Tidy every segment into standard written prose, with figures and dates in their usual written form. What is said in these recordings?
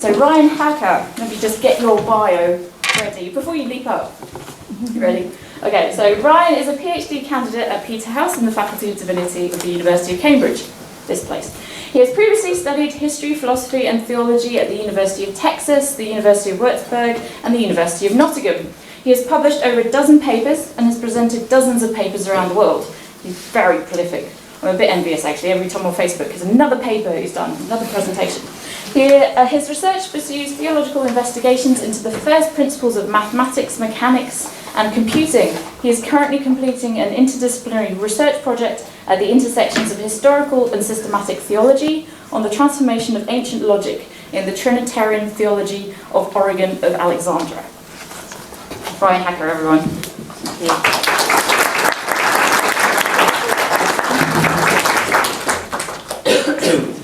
So Ryan Haecker, let me just get your bio ready before you leap up. You ready? Okay, so Ryan is a PhD candidate at Peterhouse in the Faculty of Divinity of the University of Cambridge, this place. He has previously studied history, philosophy and theology at the University of Texas, the University of Würzburg and the University of Nottingham. He has published over a dozen papers and has presented dozens of papers around the world. He's very prolific. I'm a bit envious actually, every time on Facebook is another paper he's done, another presentation. His research pursues theological investigations into the first principles of mathematics, mechanics and computing. He is currently completing an interdisciplinary research project at the intersections of historical and systematic theology on the transformation of ancient logic in the Trinitarian theology of Origen of Alexandria. Ryan Haecker, everyone. Thank you.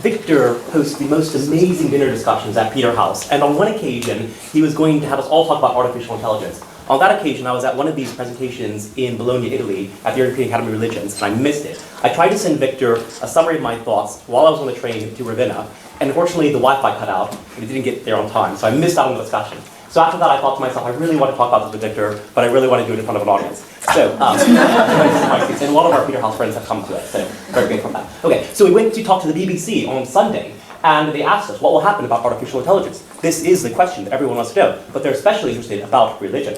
Victor hosts the most amazing dinner discussions at Peterhouse, and on one occasion, he was going to have us all talk about artificial intelligence. On that occasion, I was at one of these presentations in Bologna, Italy, at the European Academy of Religions, and I missed it. I tried to send Victor a summary of my thoughts while I was on the train to Ravenna, and unfortunately, the Wi-Fi cut out, and it didn't get there on time, so I missed out on the discussion. So after that, I thought to myself, I really want to talk about this with Victor, but I really want to do it in front of an audience. So, and a lot of our Peterhouse friends have come to it, so very grateful for that. Okay, so we went to talk to the BBC on Sunday, and they asked us, what will happen about artificial intelligence? This is the question that everyone wants to know, but they're especially interested about religion.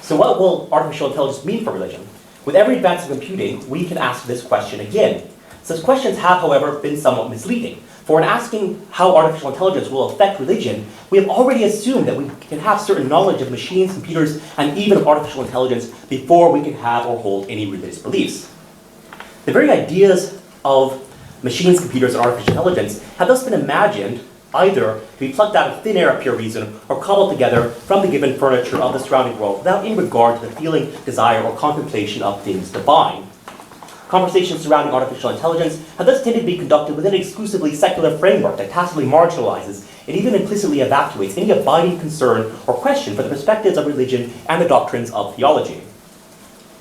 So what will artificial intelligence mean for religion? With every advance in computing, we can ask this question again. Such questions have, however, been somewhat misleading. For in asking how artificial intelligence will affect religion, we have already assumed that we can have certain knowledge of machines, computers, and even of artificial intelligence before we can have or hold any religious beliefs. The very ideas of machines, computers, and artificial intelligence have thus been imagined either to be plucked out of thin air of pure reason or cobbled together from the given furniture of the surrounding world without any regard to the feeling, desire, or contemplation of things divine. Conversations surrounding artificial intelligence have thus tended to be conducted within an exclusively secular framework that tacitly marginalizes and even implicitly evacuates any abiding concern or question for the perspectives of religion and the doctrines of theology.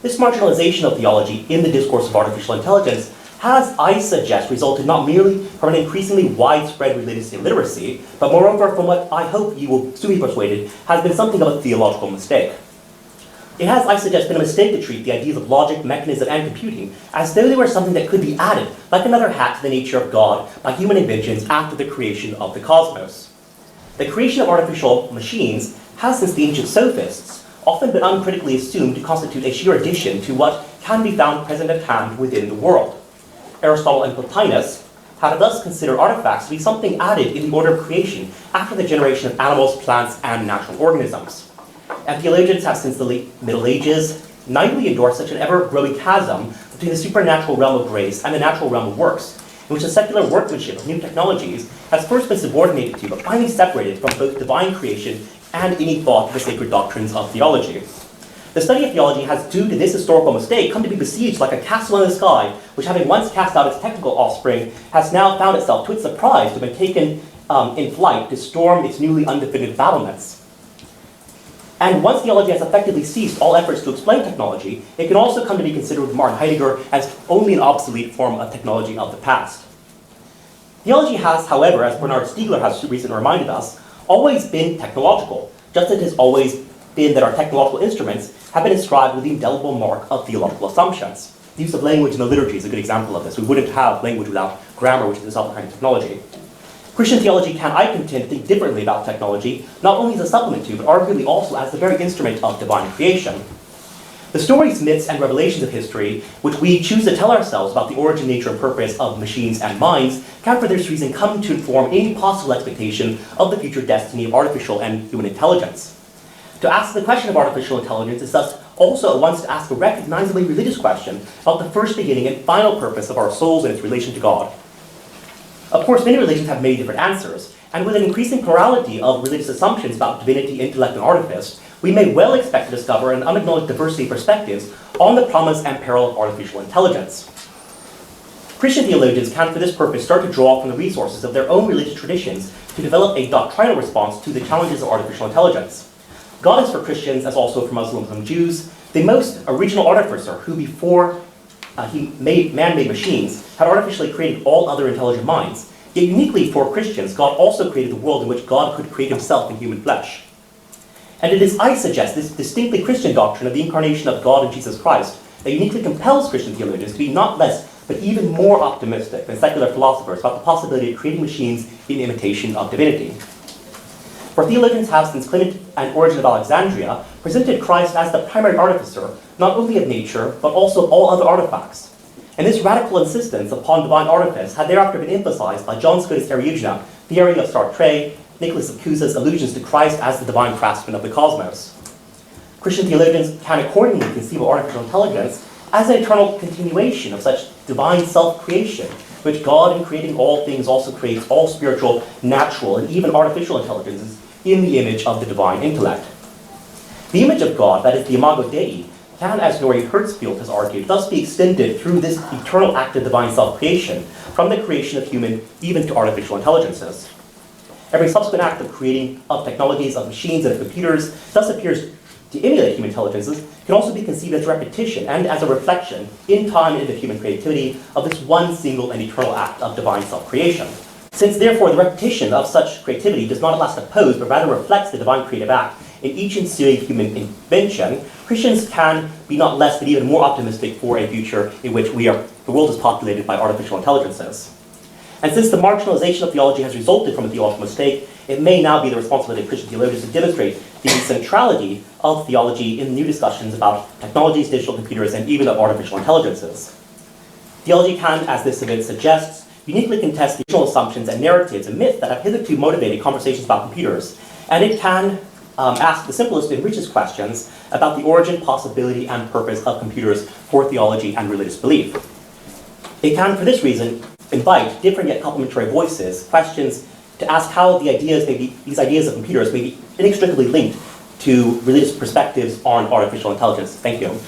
This marginalization of theology in the discourse of artificial intelligence has, I suggest, resulted not merely from an increasingly widespread religious illiteracy, but moreover from what I hope you will soon be persuaded has been something of a theological mistake. It has, I suggest, been a mistake to treat the ideas of logic, mechanism, and computing as though they were something that could be added, like another hat to the nature of God, by human inventions after the creation of the cosmos. The creation of artificial machines has, since the ancient sophists, often been uncritically assumed to constitute a sheer addition to what can be found present at hand within the world. Aristotle and Plotinus had thus considered artifacts to be something added in the order of creation after the generation of animals, plants, and natural organisms. And theologians have since the late Middle Ages naively endorsed such an ever-growing chasm between the supernatural realm of grace and the natural realm of works, in which the secular workmanship of new technologies has first been subordinated to, but finally separated from both divine creation and any thought of the sacred doctrines of theology. The study of theology has, due to this historical mistake, come to be besieged like a castle in the sky, which having once cast out its technical offspring, has now found itself, to its surprise, to have been taken in flight to storm its newly undefended battlements. And once theology has effectively ceased all efforts to explain technology, it can also come to be considered with Martin Heidegger as only an obsolete form of technology of the past. Theology has, however, as Bernard Stiegler has recently reminded us, always been technological, just as it has always been that our technological instruments have been inscribed with the indelible mark of theological assumptions. The use of language in the liturgy is a good example of this. We wouldn't have language without grammar, which is itself a kind of technology. Christian theology can, I contend, think differently about technology, not only as a supplement to, but arguably also as the very instrument of divine creation. The stories, myths, and revelations of history, which we choose to tell ourselves about the origin, nature, and purpose of machines and minds, can for this reason come to inform any possible expectation of the future destiny of artificial and human intelligence. To ask the question of artificial intelligence is thus also at once to ask a recognizably religious question about the first beginning and final purpose of our souls and its relation to God. Of course, many religions have many different answers, and with an increasing plurality of religious assumptions about divinity, intellect, and artifice, we may well expect to discover an unacknowledged diversity of perspectives on the promise and peril of artificial intelligence. Christian theologians can, for this purpose, start to draw from the resources of their own religious traditions to develop a doctrinal response to the challenges of artificial intelligence. God is for Christians, as also for Muslims and Jews, the most original artificer who, before he made man-made machines, had artificially created all other intelligent minds, Yet uniquely for Christians, God also created the world in which God could create himself in human flesh. And it is, I suggest, this distinctly Christian doctrine of the incarnation of God in Jesus Christ that uniquely compels Christian theologians to be not less, but even more optimistic than secular philosophers about the possibility of creating machines in imitation of divinity. For theologians have, since Clement and Origen of Alexandria, presented Christ as the primary artificer, not only of nature, but also of all other artifacts. And this radical insistence upon divine artifice had thereafter been emphasized by John Scotus Eriugena, Thierry of Sartre, Nicholas of Cusa's allusions to Christ as the divine craftsman of the cosmos. Christian theologians can accordingly conceive of artificial intelligence as an eternal continuation of such divine self-creation, which God, in creating all things, also creates all spiritual, natural, and even artificial intelligences in the image of the divine intellect. The image of God, that is the imago Dei, can, as Norrie Hertzfield has argued, thus be extended through this eternal act of divine self-creation, from the creation of human even to artificial intelligences. Every subsequent act of creating of technologies, of machines, and of computers thus appears to emulate human intelligences, can also be conceived as repetition and as a reflection in time into human creativity of this one single and eternal act of divine self-creation. Since therefore the repetition of such creativity does not at last oppose, but rather reflects the divine creative act in each ensuing human invention, Christians can be not less but even more optimistic for a future in which the world is populated by artificial intelligences. And since the marginalization of theology has resulted from a theological mistake, it may now be the responsibility of Christian theologians to demonstrate the centrality of theology in new discussions about technologies, digital computers, and even of artificial intelligences. Theology can, as this event suggests, uniquely contest the original assumptions and narratives and myths that have hitherto motivated conversations about computers, and it can ask the simplest and richest questions about the origin, possibility, and purpose of computers for theology and religious belief. It can, for this reason, invite different yet complementary voices, questions to ask how these ideas of computers may be inextricably linked to religious perspectives on artificial intelligence. Thank you.